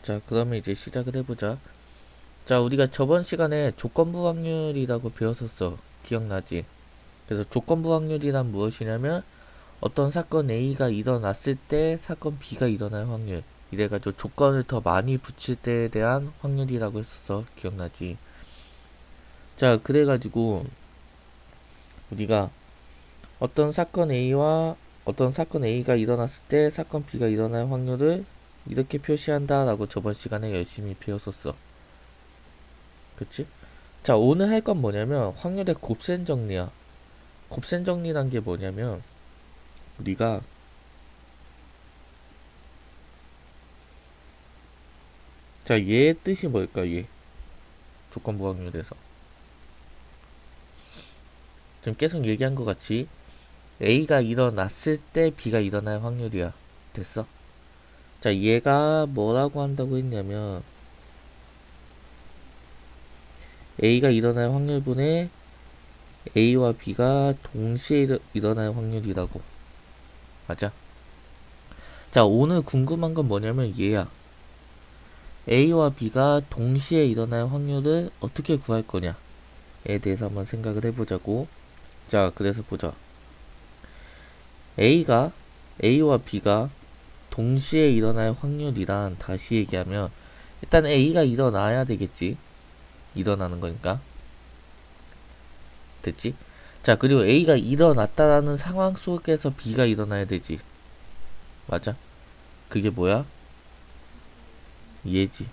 자, 그러면 이제 시작을 해보자. 자, 우리가 저번 시간에 조건부 확률이라고 배웠었어. 기억나지? 그래서 조건부 확률이란 무엇이냐면 어떤 사건 A가 일어났을 때 사건 B가 일어날 확률. 이래가지고 조건을 더 많이 붙일 때에 대한 확률이라고 했었어. 기억나지? 자, 그래가지고 우리가 어떤 사건 A가 일어났을 때 사건 B가 일어날 확률을 이렇게 표시한다라고 저번 시간에 열심히 배웠었어. 그치? 자, 오늘 할 건 뭐냐면 확률의 곱셈 정리야. 곱셈 정리란 게 뭐냐면 우리가 자, 얘의 뜻이 뭘까? 얘 조건부 확률에서 지금 계속 얘기한 것 같이 A가 일어났을 때 B가 일어날 확률이야. 됐어? 자, 얘가 뭐라고 한다고 했냐면 A가 일어날 확률분의 A와 B가 동시에 일어날 확률이라고. 맞아? 자, 오늘 궁금한 건 뭐냐면 얘야. A와 B가 동시에 일어날 확률을 어떻게 구할 거냐에 대해서 한번 생각을 해보자고. 자, 그래서 보자. A와 B가 동시에 일어날 확률이란 다시 얘기하면 일단 A가 일어나야 되겠지. 일어나는 거니까. 됐지? 자, 그리고 A가 일어났다라는 상황 속에서 B가 일어나야 되지. 맞아? 그게 뭐야? 얘지.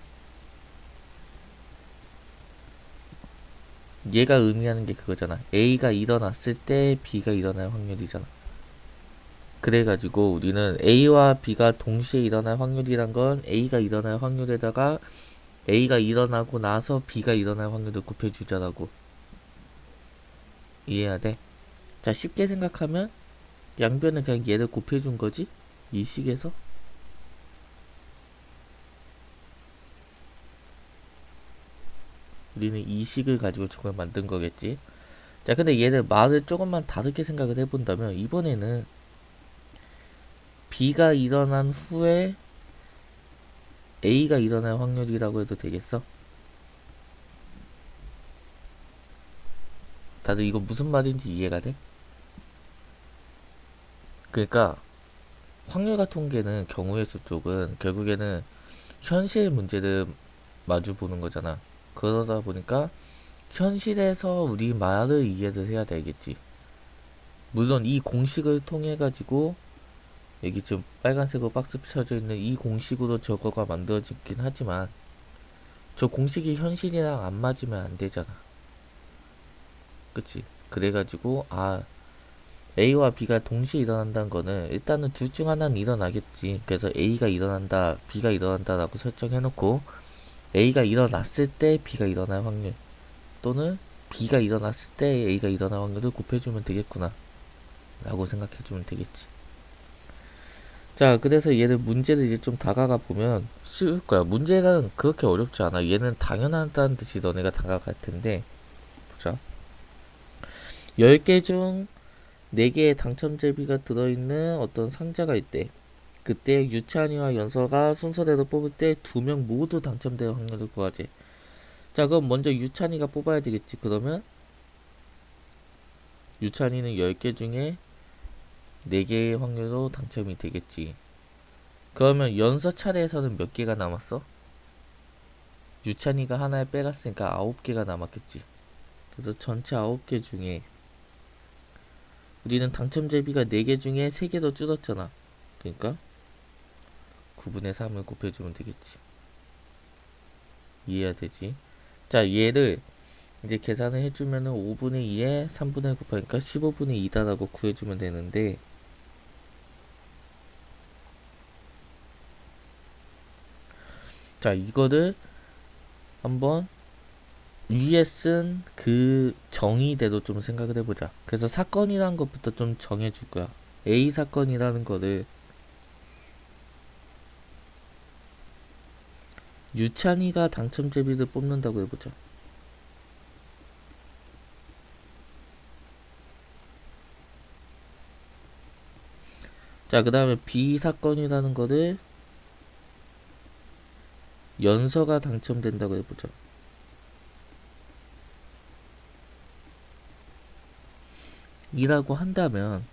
얘가 의미하는 게 그거잖아. A가 일어났을 때 B가 일어날 확률이잖아. 그래가지고 우리는 A와 B가 동시에 일어날 확률이란 건 A가 일어날 확률에다가 A가 일어나고 나서 B가 일어날 확률을 곱해주자라고. 이해해야 돼? 자, 쉽게 생각하면 양변을 그냥 얘를 곱해준 거지? 이 식에서? 우리는 이 식을 가지고 저걸 만든 거겠지? 자, 근데 얘를 말을 조금만 다르게 생각을 해본다면 이번에는 B가 일어난 후에 A가 일어날 확률이라고 해도 되겠어? 다들 이거 무슨 말인지 이해가 돼? 그러니까 확률과 통계는 경우의 수 쪽은 결국에는 현실 문제를 마주 보는 거잖아. 그러다 보니까 현실에서 우리 말을 이해를 해야 되겠지. 물론 이 공식을 통해 가지고 여기 지금 빨간색으로 박스 쳐져 있는 이 공식으로 저거가 만들어지긴 하지만 저 공식이 현실이랑 안 맞으면 안 되잖아. 그치? 그래가지고 A와 B가 동시에 일어난다는 거는 일단은 둘 중 하나는 일어나겠지. 그래서 A가 일어난다, B가 일어난다라고 설정해놓고 A가 일어났을 때 B가 일어날 확률 또는 B가 일어났을 때 A가 일어날 확률을 곱해주면 되겠구나 라고 생각해주면 되겠지. 자, 그래서 얘를 문제를 이제 좀 다가가 보면 쉬울 거야. 문제는 그렇게 어렵지 않아. 얘는 당연하다는 듯이 너네가 다가갈 텐데 보자. 10개 중 4개의 당첨제비가 들어있는 어떤 상자가 있대. 그때 유찬이와 연서가 순서대로 뽑을 때 2명 모두 당첨될 확률을 구하지. 자, 그럼 먼저 유찬이가 뽑아야 되겠지. 그러면 유찬이는 10개 중에 4개의 확률로 당첨이 되겠지. 그러면 연서 차례에서는 몇 개가 남았어? 유찬이가 하나를 빼갔으니까 9개가 남았겠지. 그래서 전체 9개 중에 우리는 당첨제비가 4개 중에 3개도 줄었잖아. 그러니까 9분의 3을 곱해주면 되겠지. 이해해야 되지. 자, 얘를 이제 계산을 해주면은 5분의 2에 3분의 곱하니까 15분의 2다라고 구해주면 되는데 자, 이거를 한번 위에 쓴 그 정의대로 좀 생각을 해보자. 그래서 사건이라는 것부터 좀 정해줄 거야. A 사건이라는 거를 유찬이가 당첨제비를 뽑는다고 해보자. 자, 그 다음에 B 사건이라는 거를 연서가 당첨된다고 해보자. 이라고 한다면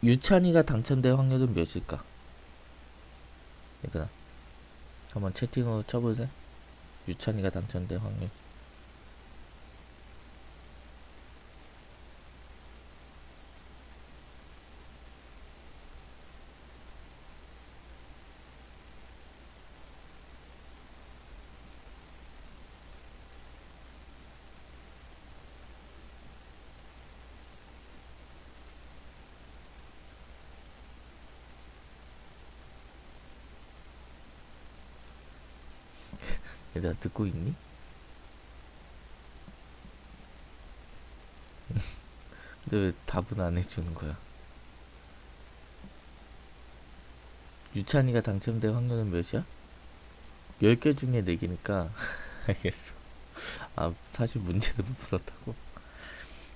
유찬이가 당첨될 확률은 몇일까? 얘들아 한번 채팅으로 쳐보세. 유찬이가 당첨될 확률. 얘들아 듣고 있니? 근데 왜 답은 안 해주는 거야? 유찬이가 당첨될 확률은 몇이야? 10개 중에 4개니까 알겠어. 아 사실 문제를 못 풀었다고?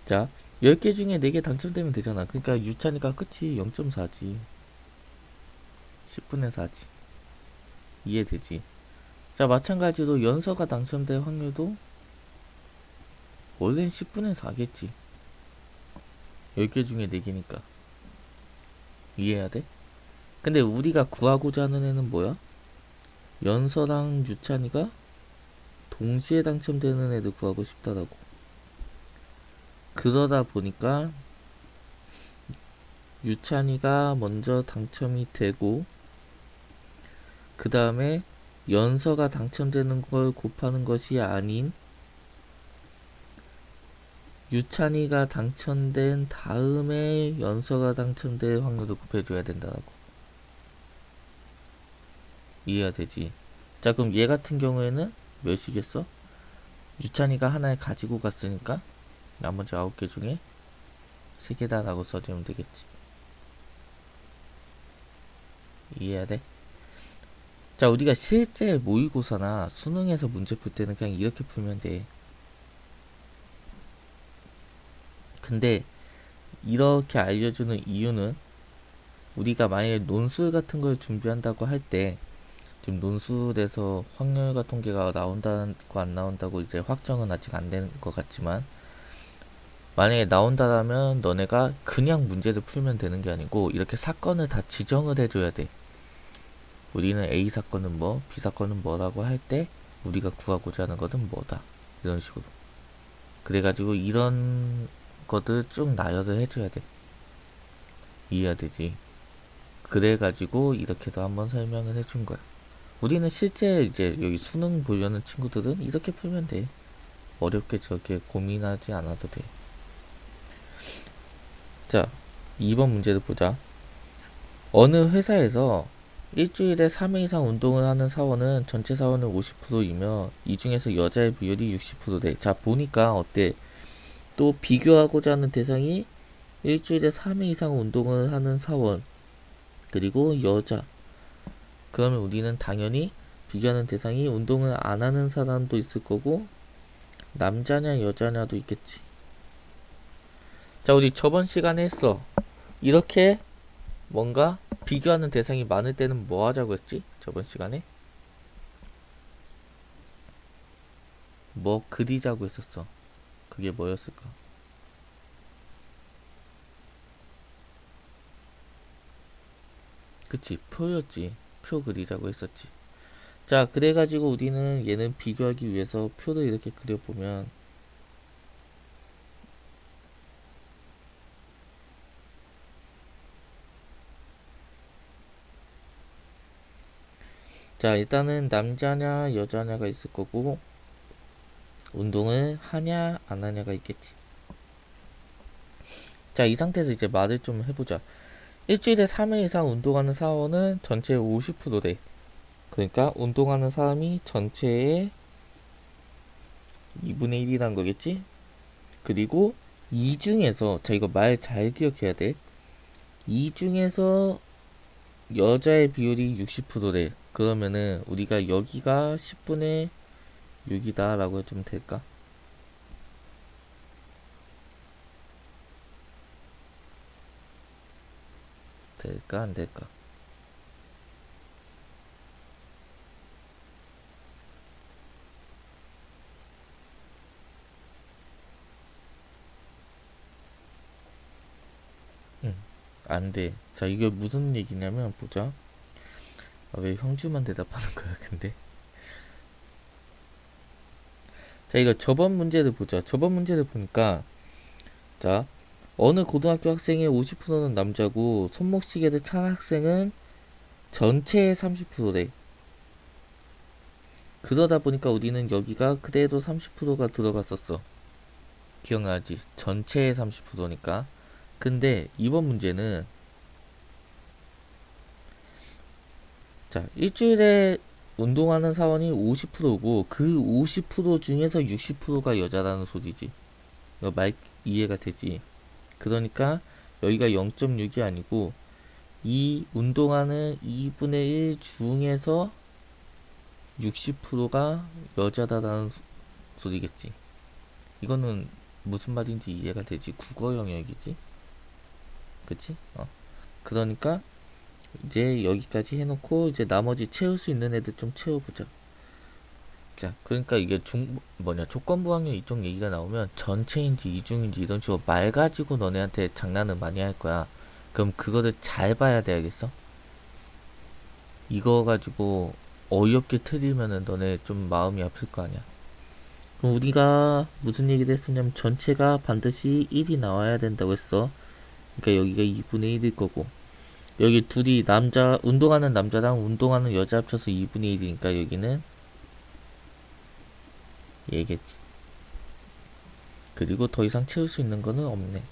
자 10개 중에 4개 당첨되면 되잖아. 그러니까 유찬이가 끝이 0.4지. 10분의 4지. 이해되지? 자 마찬가지로 연서가 당첨될 확률도 원래는 10분의 4겠지. 10개 중에 4개니까 이해해야 돼? 근데 우리가 구하고자 하는 애는 뭐야? 연서랑 유찬이가 동시에 당첨되는 애들 구하고 싶다라고. 그러다 보니까 유찬이가 먼저 당첨이 되고 그 다음에 연서가 당첨되는 걸 곱하는 것이 아닌 유찬이가 당첨된 다음에 연서가 당첨될 확률을 곱해줘야 된다고. 이해가 되지? 자 그럼 얘 같은 경우에는 몇이겠어? 유찬이가 하나를 가지고 갔으니까 나머지 9개 중에 3개다 라고 써주면 되겠지. 이해해야 돼? 자 우리가 실제 모의고사나 수능에서 문제 풀 때는 그냥 이렇게 풀면 돼. 근데 이렇게 알려주는 이유는 우리가 만약에 논술 같은 걸 준비한다고 할 때 지금 논술에서 확률과 통계가 나온다고 안 나온다고 이제 확정은 아직 안 된 것 같지만 만약에 나온다라면 너네가 그냥 문제를 풀면 되는 게 아니고 이렇게 사건을 다 지정을 해줘야 돼. 우리는 A 사건은 뭐, B 사건은 뭐라고 할 때 우리가 구하고자 하는 것은 뭐다. 이런 식으로. 그래가지고 이런 것들 쭉 나열을 해줘야 돼. 이해가 되지? 그래가지고 이렇게도 한번 설명을 해준 거야. 우리는 실제 이제 여기 수능 보려는 친구들은 이렇게 풀면 돼. 어렵게 저렇게 고민하지 않아도 돼. 자, 2번 문제를 보자. 어느 회사에서 일주일에 3회 이상 운동을 하는 사원은 전체 사원의 50%이며 이 중에서 여자의 비율이 60%돼. 자, 보니까 어때? 또 비교하고자 하는 대상이 일주일에 3회 이상 운동을 하는 사원 그리고 여자. 그러면 우리는 당연히 비교하는 대상이 운동을 안 하는 사람도 있을 거고 남자냐 여자냐도 있겠지. 자 우리 저번 시간에 했어. 이렇게 뭔가 비교하는 대상이 많을 때는 뭐 하자고 했지? 저번 시간에 뭐 그리자고 했었어. 그게 뭐였을까? 그치 표였지. 표 그리자고 했었지. 자 그래가지고 우리는 얘는 비교하기 위해서 표를 이렇게 그려보면 자 일단은 남자냐 여자냐가 있을 거고 운동을 하냐 안 하냐가 있겠지. 자 이 상태에서 이제 말을 좀 해보자. 일주일에 3회 이상 운동하는 사원은 전체의 50%래. 그러니까 운동하는 사람이 전체의 2분의 1이란 거겠지? 그리고 이 중에서 자 이거 말 잘 기억해야 돼. 이 중에서 여자의 비율이 60%래. 그러면은 우리가 여기가 10분의 6이다 라고 해주면 될까? 될까 안 될까? 안 돼. 자, 이게 무슨 얘기냐면 보자. 왜 형주만 대답하는 거야, 근데? 자, 이거 저번 문제를 보자. 저번 문제를 보니까 자, 어느 고등학교 학생의 50%는 남자고 손목시계를 찬 학생은 전체의 30%래. 그러다 보니까 우리는 여기가 그대로 30%가 들어갔었어. 기억나지? 전체의 30%니까. 근데 이번 문제는 자, 일주일에 운동하는 사원이 50%고 그 50% 중에서 60%가 여자라는 소리지. 이거 말 이해가 되지? 그러니까 여기가 0.6이 아니고 이 운동하는 2분의 1 중에서 60%가 여자다라는 소리겠지. 이거는 무슨 말인지 이해가 되지? 국어 영역이지? 그치? 그러니까 이제 여기까지 해놓고 이제 나머지 채울 수 있는 애들 좀 채워보자. 자, 그러니까 이게 조건부 학력 이쪽 얘기가 나오면 전체인지 이중인지 이런 식으로 말 가지고 너네한테 장난을 많이 할 거야. 그럼 그거를 잘 봐야 돼야겠어? 이거 가지고 어이없게 틀리면은 너네 좀 마음이 아플 거 아니야. 그럼 우리가 무슨 얘기를 했었냐면 전체가 반드시 1이 나와야 된다고 했어. 그러니까 여기가 2분의 1일 거고 여기 둘이 운동하는 남자랑 운동하는 여자 합쳐서 2분의 1이니까 여기는 얘겠지. 그리고 더 이상 채울 수 있는 거는 없네.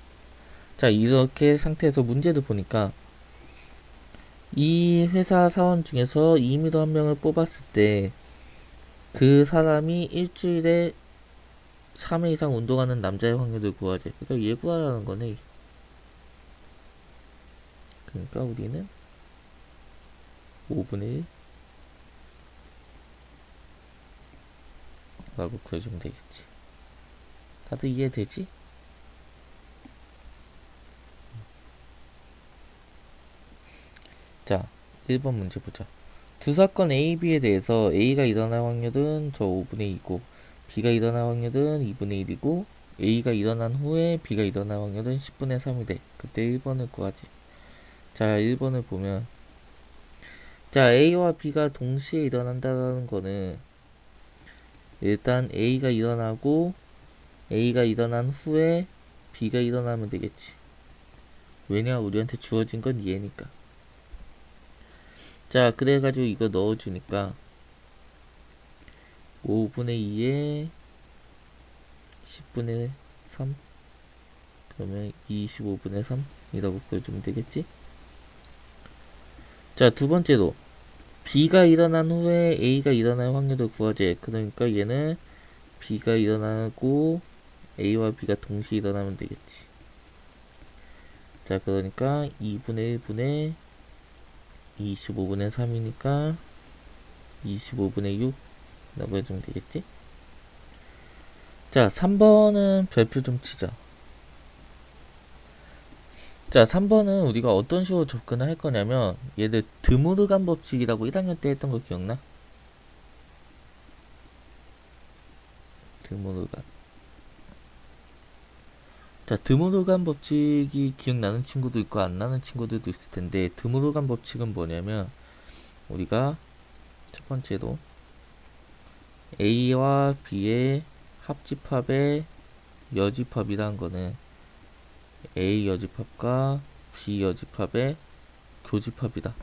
자, 이렇게 상태에서 문제를 보니까 이 회사 사원 중에서 임의로 한 명을 뽑았을 때 그 사람이 일주일에 3회 이상 운동하는 남자의 확률을 구하재. 그러니까 얘 구하라는 거네. 그러니까 우리는 5분의 1 라고 구해주면 되겠지. 다들 이해되지? 자, 1번 문제 보자. 두 사건 A, B에 대해서 A가 일어날 확률은 저 5분의 2고 B가 일어날 확률은 2분의 1이고 A가 일어난 후에 B가 일어날 확률은 10분의 3이 돼. 그때 1번을 구하지. 자, 1번을 보면 자, A와 B가 동시에 일어난다는 거는 일단 A가 일어나고 A가 일어난 후에 B가 일어나면 되겠지. 왜냐? 우리한테 주어진 건 얘니까. 자, 그래가지고 이거 넣어주니까 5분의 2에 10분의 3 그러면 25분의 3이라고 보여주면 되겠지. 자, 두 번째로 B가 일어난 후에 A가 일어날 확률을 구하재. 그러니까 얘는 B가 일어나고 A와 B가 동시에 일어나면 되겠지. 자, 그러니까 2분의 1분의 25분의 3이니까 25분의 6 라고 해주면 되겠지. 자, 3번은 별표 좀 치자. 자, 3번은 우리가 어떤 식으로 접근을 할 거냐면 얘들 드모르간 법칙이라고 1학년 때 했던 거 기억나? 드모르간. 자, 드모르간 법칙이 기억나는 친구도 있고 안 나는 친구들도 있을 텐데 드모르간 법칙은 뭐냐면 우리가 첫 번째로 A와 B의 합집합의 여집합이라는 거는 A 여집합과 B 여집합의 교집합이다.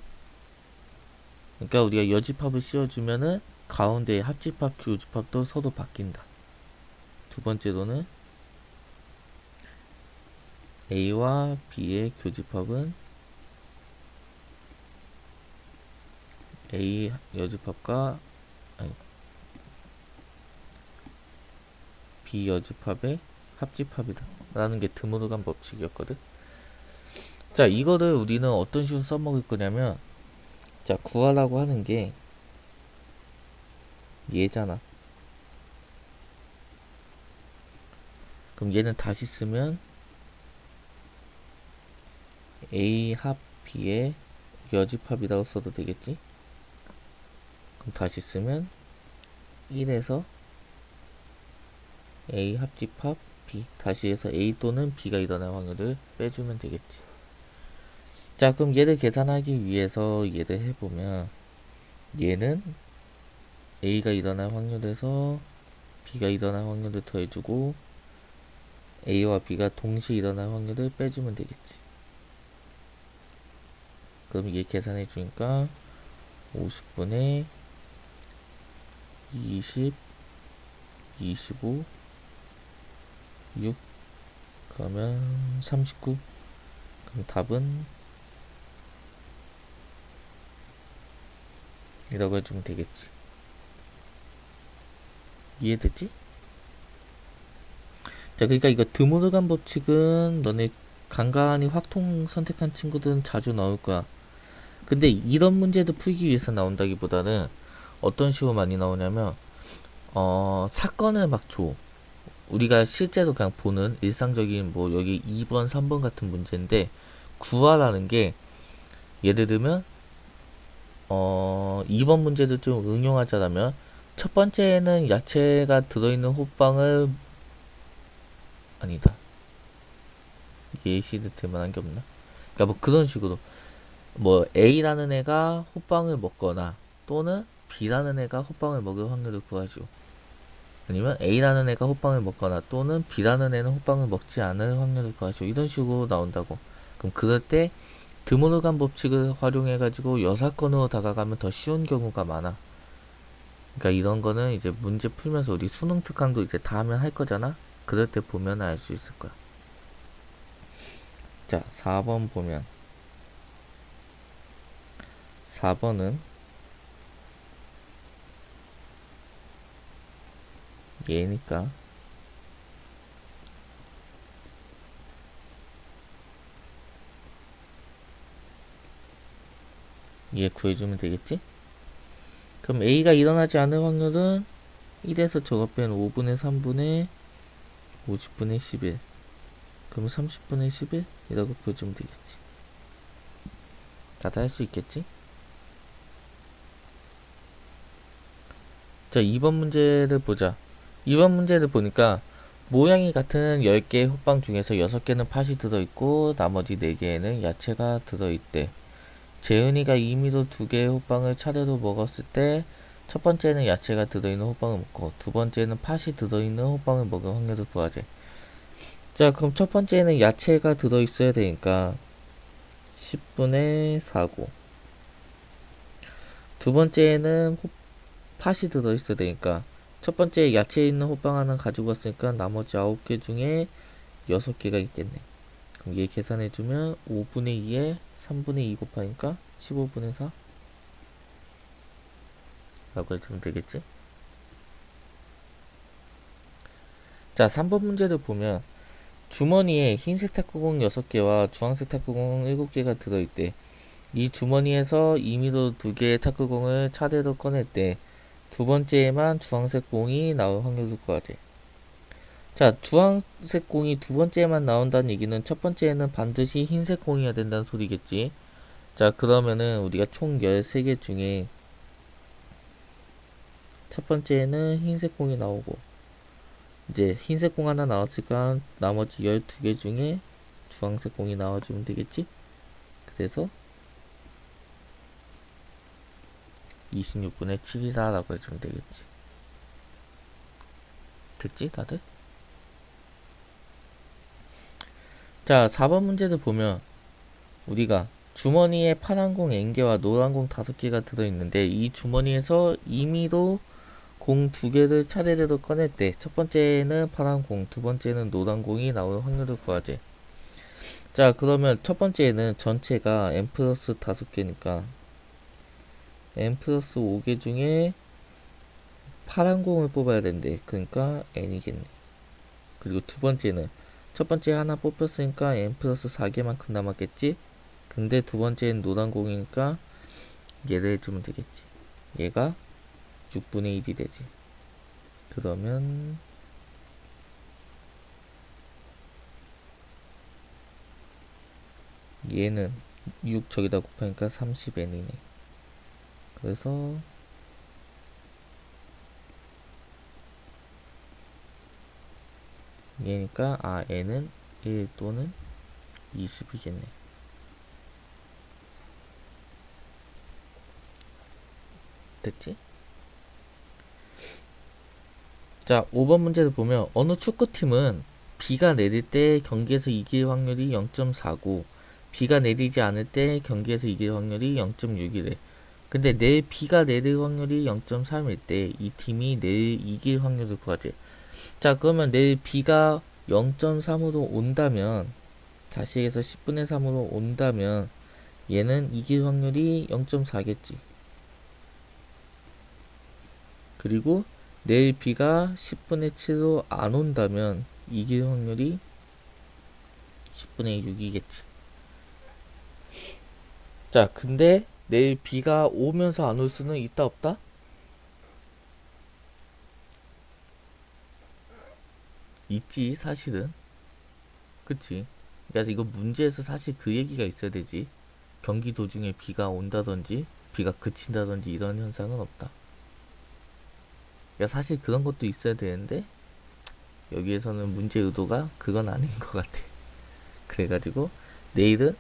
그러니까 우리가 여집합을 씌워주면은 가운데의 합집합, 교집합도 서로 바뀐다. 두 번째로는 A와 B의 교집합은 A 여집합과 B 여집합의 합집합이다 라는 게 드모르간 법칙이었거든. 자, 이거를 우리는 어떤 식으로 써먹을 거냐면 자, 구하라고 하는 게 얘잖아. 그럼 얘는 다시 쓰면 A 합 B의 여집합이라고 써도 되겠지. 그럼 다시 쓰면 1에서 A 합집합 B 다시 해서 A 또는 B가 일어날 확률을 빼주면 되겠지. 자, 그럼 얘를 계산하기 위해서 얘를 해보면 얘는 A가 일어날 확률에서 B가 일어날 확률을 더해주고 A와 B가 동시에 일어날 확률을 빼주면 되겠지. 그럼 얘 계산해 주니까 50분의 20, 25, 6 그러면 39. 그럼 답은 이라고 해주면 되겠지. 이해됐지? 자, 그러니까 이거 드모르간 법칙은 너네 간간히 확통 선택한 친구들은 자주 나올 거야. 근데 이런 문제도 풀기 위해서 나온다기보다는 어떤 식으로 많이 나오냐면 사건을 막 줘. 우리가 실제로 그냥 보는 일상적인 뭐 여기 2번, 3번 같은 문제인데 구하라는 게 예를 들면 2번 문제도 좀 응용하자면 첫 번째에는 야채가 들어있는 호빵을 아니다. 예시를 들 만한 게 없나? 그러니까 뭐 그런 식으로 뭐 A라는 애가 호빵을 먹거나 또는 B라는 애가 호빵을 먹을 확률을 구하시오. 아니면 A라는 애가 호빵을 먹거나 또는 B라는 애는 호빵을 먹지 않을 확률을 구하시오. 이런 식으로 나온다고. 그럼 그럴 때 드모르간 법칙을 활용해가지고 여사건으로 다가가면 더 쉬운 경우가 많아. 그러니까 이런 거는 이제 문제 풀면서 우리 수능 특강도 이제 다음에 할 거잖아. 그럴 때 보면 알 수 있을 거야. 자, 4번 보면 4번은 얘니까 얘 구해주면 되겠지? 그럼 A가 일어나지 않을 확률은 1에서 저거 뺀 5분의 3분의 50분의 11. 그럼 30분의 11? 이라고 구해주면 되겠지. 다들 할 수 있겠지? 자, 2번 문제를 보자. 2번 문제를 보니까 모양이 같은 10개의 호빵 중에서 6개는 팥이 들어있고 나머지 4개에는 야채가 들어있대. 재은이가 임의로 2개의 호빵을 차례로 먹었을 때 첫 번째는 야채가 들어있는 호빵을 먹고 두 번째는 팥이 들어있는 호빵을 먹은 확률을 구하재. 자, 그럼 첫 번째는 야채가 들어있어야 되니까 10분의 4고 두 번째는 팥이 들어있어야 되니까 첫 번째 야채 있는 호빵 하나 가지고 왔으니까 나머지 9개 중에 6개가 있겠네. 그럼 얘 계산해주면 5분의 2에 3분의 2 곱하니까 15분의 4 라고 해주면 되겠지. 자, 3번 문제를 보면 주머니에 흰색 탁구공 6개와 주황색 탁구공 7개가 들어있대. 이 주머니에서 임의로 2개의 탁구공을 차례로 꺼낼 때 두 번째에만 주황색 공이 나올 확률을 구하재. 자, 주황색 공이 두 번째에만 나온다는 얘기는 첫 번째에는 반드시 흰색 공이어야 된다는 소리겠지. 자, 그러면은 우리가 총 13개 중에 첫 번째에는 흰색 공이 나오고 이제 흰색 공 하나 나왔으니까 나머지 12개 중에 주황색 공이 나와주면 되겠지. 그래서 26분의 7이다 라고 해주면 되겠지. 됐지 다들? 자, 4번 문제를 보면 우리가 주머니에 파란 공 N개와 노란 공 5개가 들어있는데 이 주머니에서 임의로 공 2개를 차례대로 꺼낼 때 첫 번째는 파란 공, 두 번째는 노란 공이 나올 확률을 구하재. 자, 그러면 첫 번째는 전체가 N 플러스 5개니까 N 플러스 5개 중에 파란 공을 뽑아야 된대. 그러니까 N이겠네. 그리고 두 번째는 첫 번째 하나 뽑혔으니까 N 플러스 4개만큼 남았겠지? 근데 두 번째는 노란 공이니까 얘를 해주면 되겠지. 얘가 6분의 1이 되지. 그러면 얘는 6 저기다 곱하니까 30n이네. 그래서 얘니까 n은 1 또는 20이겠네. 됐지? 자, 5번 문제를 보면 어느 축구팀은 비가 내릴 때 경기에서 이길 확률이 0.4고 비가 내리지 않을 때 경기에서 이길 확률이 0.6이래. 근데 내일 비가 내릴 확률이 0.3일 때 이 팀이 내일 이길 확률을 구하지. 자, 그러면 내일 비가 0.3으로 온다면 자식에서 10분의 3으로 온다면 얘는 이길 확률이 0.4겠지. 그리고 내일 비가 10분의 7로 안 온다면 이길 확률이 10분의 6이겠지. 자, 근데 내일 비가 오면서 안 올 수는 있다 없다? 있지, 사실은. 그치? 그래서 이거 문제에서 사실 그 얘기가 있어야 되지. 경기 도중에 비가 온다든지 비가 그친다든지 이런 현상은 없다. 그러니까 사실 그런 것도 있어야 되는데 여기에서는 문제 의도가 그건 아닌 것 같아. 그래가지고 내일은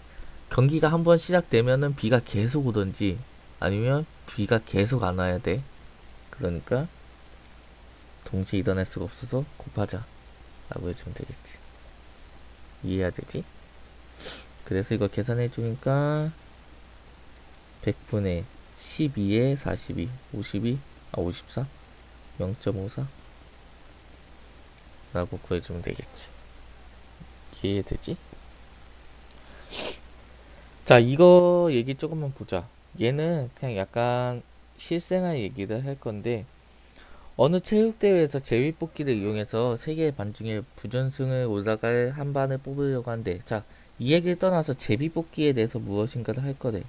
경기가 한번 시작되면은 비가 계속 오든지 아니면 비가 계속 안 와야 돼. 그러니까 동시에 일어날 수가 없어서 곱하자 라고 해주면 되겠지. 이해해야 되지? 그래서 이거 계산해 주니까 100분의 12에 42 52 54 0.54 라고 구해주면 되겠지. 이해되지? 자, 이거 얘기 조금만 보자. 얘는 그냥 약간 실생활 얘기를 할 건데 어느 체육대회에서 제비뽑기를 이용해서 세 개의 반 중에 부전승을 올라갈 한 반을 뽑으려고 한대. 자, 이 얘기를 떠나서 제비뽑기에 대해서 무엇인가를 할 거래.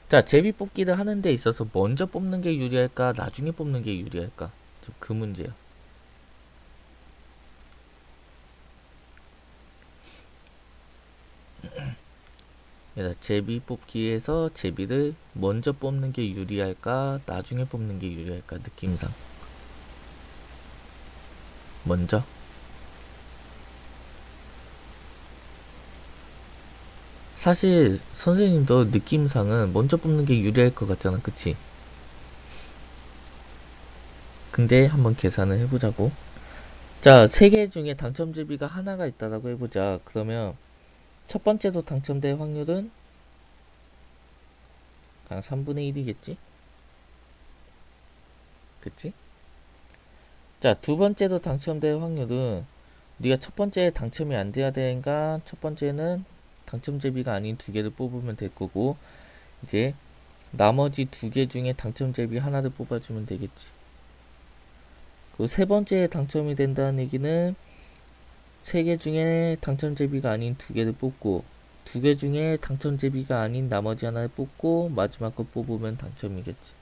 자, 제비뽑기를 하는 데 있어서 먼저 뽑는 게 유리할까 나중에 뽑는 게 유리할까, 좀 그 문제야. 그래서 제비 뽑기에서 제비를 먼저 뽑는 게 유리할까 나중에 뽑는 게 유리할까, 느낌상 먼저. 사실 선생님도 느낌상은 먼저 뽑는 게 유리할 것 같잖아, 그치? 근데 한번 계산을 해보자고. 자, 세 개 중에 당첨제비가 하나가 있다라고 해보자. 그러면 첫 번째도 당첨될 확률은 그냥 3분의 1이겠지? 그치? 자, 두 번째도 당첨될 확률은 네가 첫 번째에 당첨이 안 돼야 되니까 첫 번째는 당첨제비가 아닌 두 개를 뽑으면 될 거고, 이제 나머지 두 개 중에 당첨제비 하나를 뽑아주면 되겠지. 그 세 번째에 당첨이 된다는 얘기는 세 개 중에 당첨제비가 아닌 두 개를 뽑고 두 개 중에 당첨제비가 아닌 나머지 하나를 뽑고 마지막 거 뽑으면 당첨이겠지.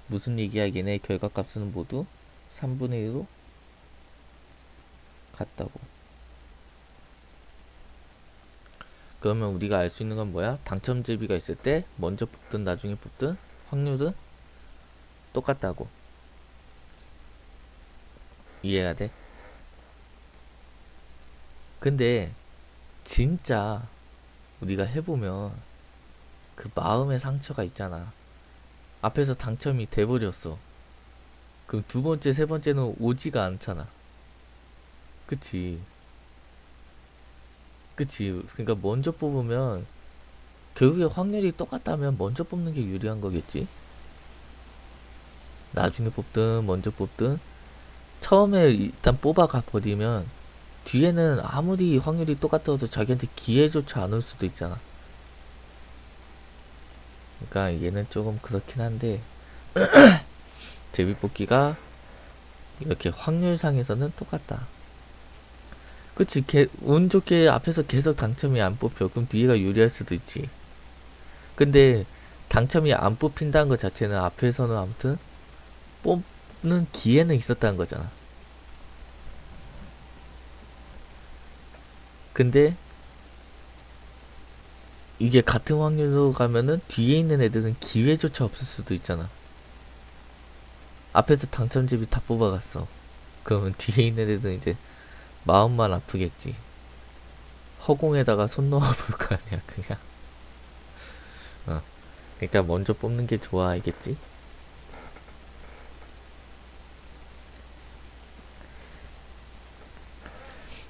무슨 얘기야? 얘네 결과값은 모두 3분의 1로 같다고. 그러면 우리가 알 수 있는 건 뭐야? 당첨제비가 있을 때 먼저 뽑든 나중에 뽑든 확률은 똑같다고. 이해가 돼? 근데 진짜 우리가 해보면 그 마음의 상처가 있잖아. 앞에서 당첨이 돼버렸어. 그럼 두 번째, 세 번째는 오지가 않잖아. 그치? 그치? 그러니까 먼저 뽑으면 결국에 확률이 똑같다면 먼저 뽑는 게 유리한 거겠지? 나중에 뽑든 먼저 뽑든 처음에 일단 뽑아가 버리면 뒤에는 아무리 확률이 똑같아도 자기한테 기회조차 안 올 수도 있잖아. 그러니까 얘는 조금 그렇긴 한데 제비뽑기가 이렇게 확률상에서는 똑같다. 그치? 운 좋게 앞에서 계속 당첨이 안 뽑혀. 그럼 뒤에가 유리할 수도 있지. 근데 당첨이 안 뽑힌다는 것 자체는 앞에서는 아무튼 뽑는 기회는 있었다는 거잖아. 근데 이게 같은 확률로 가면은 뒤에 있는 애들은 기회조차 없을 수도 있잖아. 앞에서 당첨제비 다 뽑아갔어. 그러면 뒤에 있는 애들은 이제 마음만 아프겠지. 허공에다가 손 놓아볼 거 아니야, 그냥. 어. 그러니까 먼저 뽑는 게 좋아, 알겠지?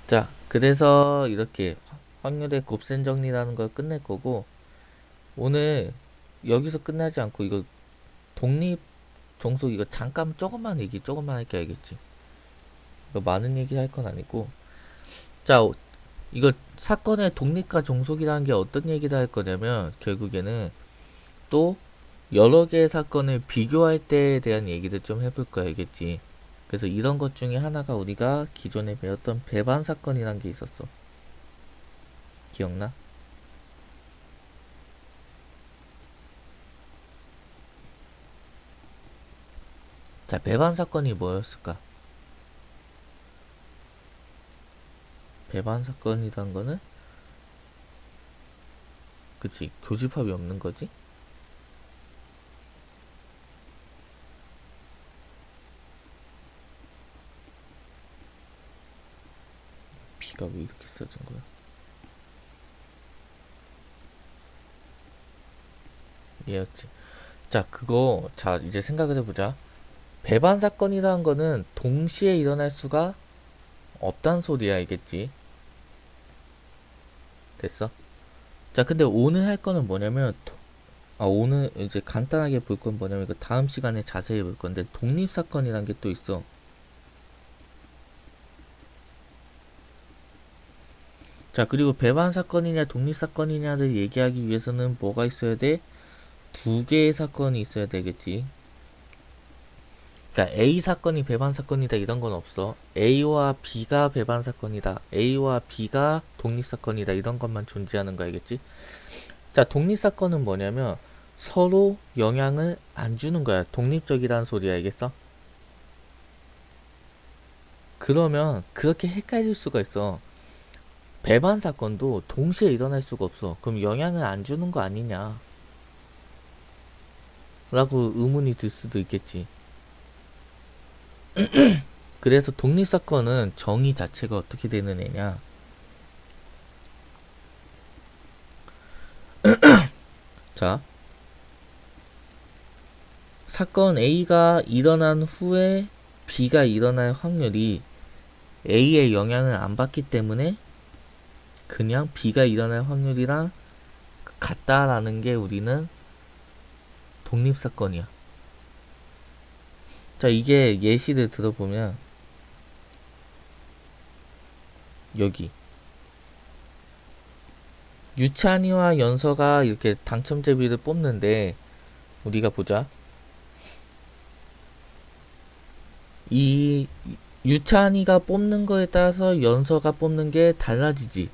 자, 그래서 이렇게 확률의 곱셈 정리라는 걸 끝낼 거고, 오늘 여기서 끝나지 않고 이거 독립 종속 이거 잠깐 조금만 할게, 알겠지? 이거 많은 얘기 할 건 아니고, 자, 이거 사건의 독립과 종속이라는 게 어떤 얘기를 할 거냐면 결국에는 또 여러 개의 사건을 비교할 때에 대한 얘기를 좀 해볼 거야, 알겠지? 그래서 이런 것 중에 하나가 우리가 기존에 배웠던 배반 사건이란 게 있었어. 기억나? 자, 배반 사건이 뭐였을까? 배반 사건이란 거는 그치, 교집합이 없는 거지? B가 왜 이렇게 써진 거야? 얘였지. 자, 그거 자 이제 생각을 해보자. 배반 사건이라는 거는 동시에 일어날 수가 없단 소리야, 알겠지? 됐어? 자, 근데 오늘 할 거는 뭐냐면 오늘 이제 간단하게 볼 건 뭐냐면 이거 다음 시간에 자세히 볼 건데 독립 사건이란 게 또 있어. 자, 그리고 배반 사건이냐 독립 사건이냐를 얘기하기 위해서는 뭐가 있어야 돼? 두 개의 사건이 있어야 되겠지. 그러니까 A 사건이 배반 사건이다 이런 건 없어. A와 B가 배반 사건이다. A와 B가 독립 사건이다 이런 것만 존재하는 거 알겠지? 자, 독립 사건은 뭐냐면 서로 영향을 안 주는 거야. 독립적이라는 소리 알겠어? 그러면 그렇게 헷갈릴 수가 있어. 배반 사건도 동시에 일어날 수가 없어. 그럼 영향을 안 주는 거 아니냐? 라고 의문이 들 수도 있겠지. 그래서 독립 사건은 정의 자체가 어떻게 되는 애냐? 자, 사건 A가 일어난 후에 B가 일어날 확률이 A의 영향을 안 받기 때문에 그냥 B가 일어날 확률이랑 같다라는 게 우리는 독립 사건이야. 자, 이게 예시를 들어보면 여기 유찬이와 연서가 이렇게 당첨제비를 뽑는데 우리가 보자. 이 유찬이가 뽑는 거에 따라서 연서가 뽑는 게 달라지지.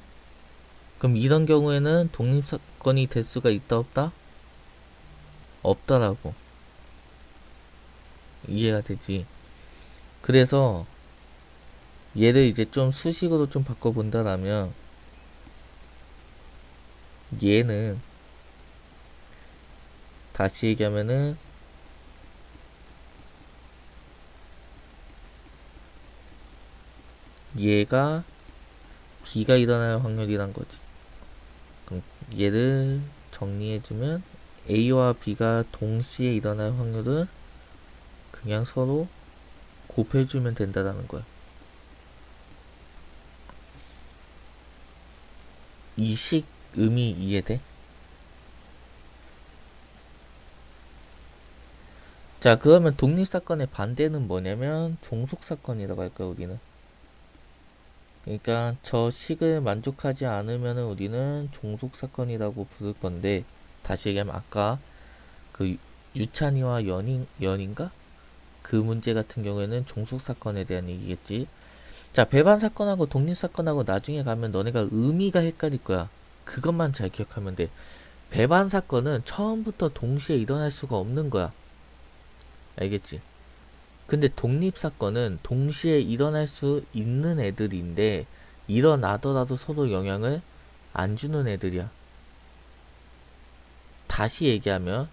그럼 이런 경우에는 독립 사건이 될 수가 있다 없다? 없다라고. 이해가 되지. 그래서 얘를 이제 좀 수식으로 좀 바꿔본다라면 얘는 다시 얘기하면은 얘가 B가 일어날 확률이란 거지. 그럼 얘를 정리해주면 A와 B가 동시에 일어날 확률을 그냥 서로 곱해주면 된다라는 거야. 이 식 의미 이해돼? 자, 그러면 독립사건의 반대는 뭐냐면 종속사건이라고 할까 우리는. 그러니까 저 식을 만족하지 않으면 우리는 종속사건이라고 부를 건데, 다시 얘기하면 아까 그 유찬이와 연인가? 그 문제 같은 경우에는 종속사건에 대한 얘기겠지. 자, 배반사건하고 독립사건하고 나중에 가면 너네가 의미가 헷갈릴 거야. 그것만 잘 기억하면 돼. 배반사건은 처음부터 동시에 일어날 수가 없는 거야. 알겠지? 근데 독립사건은 동시에 일어날 수 있는 애들인데 일어나더라도 서로 영향을 안 주는 애들이야. 다시 얘기하면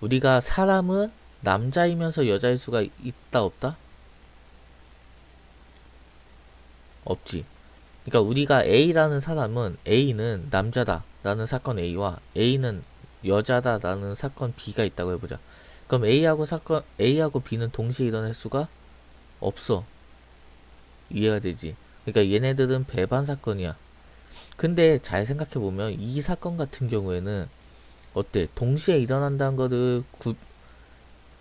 우리가 사람은 남자이면서 여자일 수가 있다 없다? 없지. 그러니까 우리가 A라는 사람은 A는 남자다 라는 사건 A와 A는 여자다라는 사건 B가 있다고 해보자. 그럼 A하고 B는 동시에 일어날 수가 없어. 이해가 되지? 그러니까 얘네들은 배반 사건이야. 근데 잘 생각해보면 이 사건 같은 경우에는 어때? 동시에 일어난다는 거를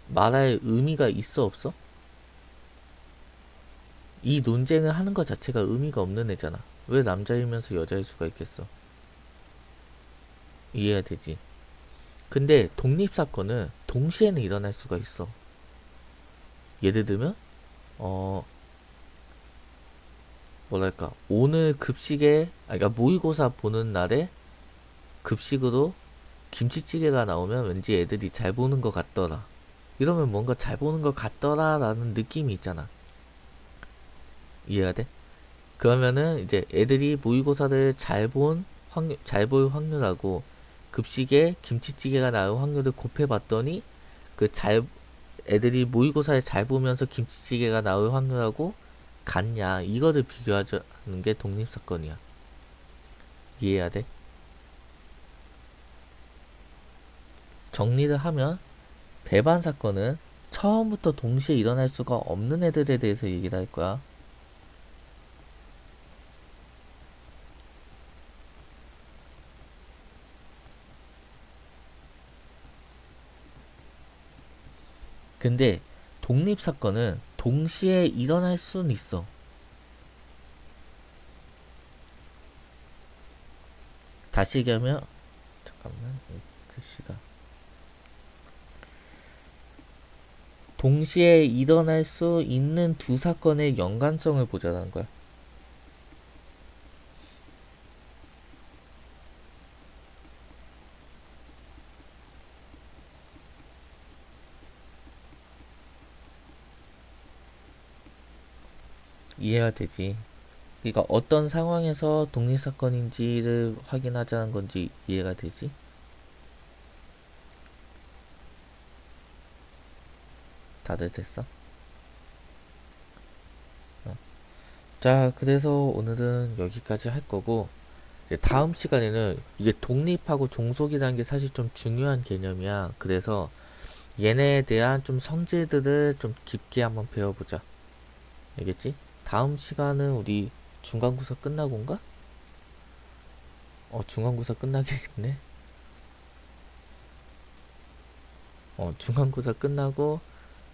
말할 의미가 있어 없어? 이 논쟁을 하는 것 자체가 의미가 없는 애잖아. 왜 남자이면서 여자일 수가 있겠어? 이해가 되지? 근데 독립사건은 동시에는 일어날 수가 있어. 예를 들면 어 뭐랄까 오늘 급식에 그러니까 모의고사 보는 날에 급식으로 김치찌개가 나오면 왠지 애들이 잘 보는 것 같더라. 이러면 뭔가 잘 보는 것 같더라 라는 느낌이 있잖아. 이해가 돼? 그러면은 이제 애들이 모의고사를 잘 볼 확률하고 급식에 김치찌개가 나올 확률을 곱해봤더니 그 애들이 모의고사를 잘 보면서 김치찌개가 나올 확률하고 같냐 이거를 비교하자는 게 독립사건이야. 이해해야 돼? 정리를 하면 배반 사건은 처음부터 동시에 일어날 수가 없는 애들에 대해서 얘기를 할 거야. 근데 독립사건은 동시에 일어날 수는 있어. 다시 얘기하면 잠깐만 글씨가 동시에 일어날 수 있는 두 사건의 연관성을 보자는 거야. 이해가 되지? 그러니까 어떤 상황에서 독립사건인지를 확인하자는 건지 이해가 되지? 다들 됐어? 자, 그래서 오늘은 여기까지 할 거고, 이제 다음 시간에는 이게 독립하고 종속이라는 게 사실 좀 중요한 개념이야. 그래서 얘네에 대한 좀 성질들을 좀 깊게 한번 배워보자. 알겠지? 다음 시간은 우리 중간고사 끝나고인가? 중간고사 끝나겠네. 중간고사 끝나고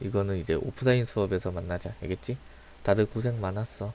이거는 이제 오프라인 수업에서 만나자. 알겠지? 다들 고생 많았어.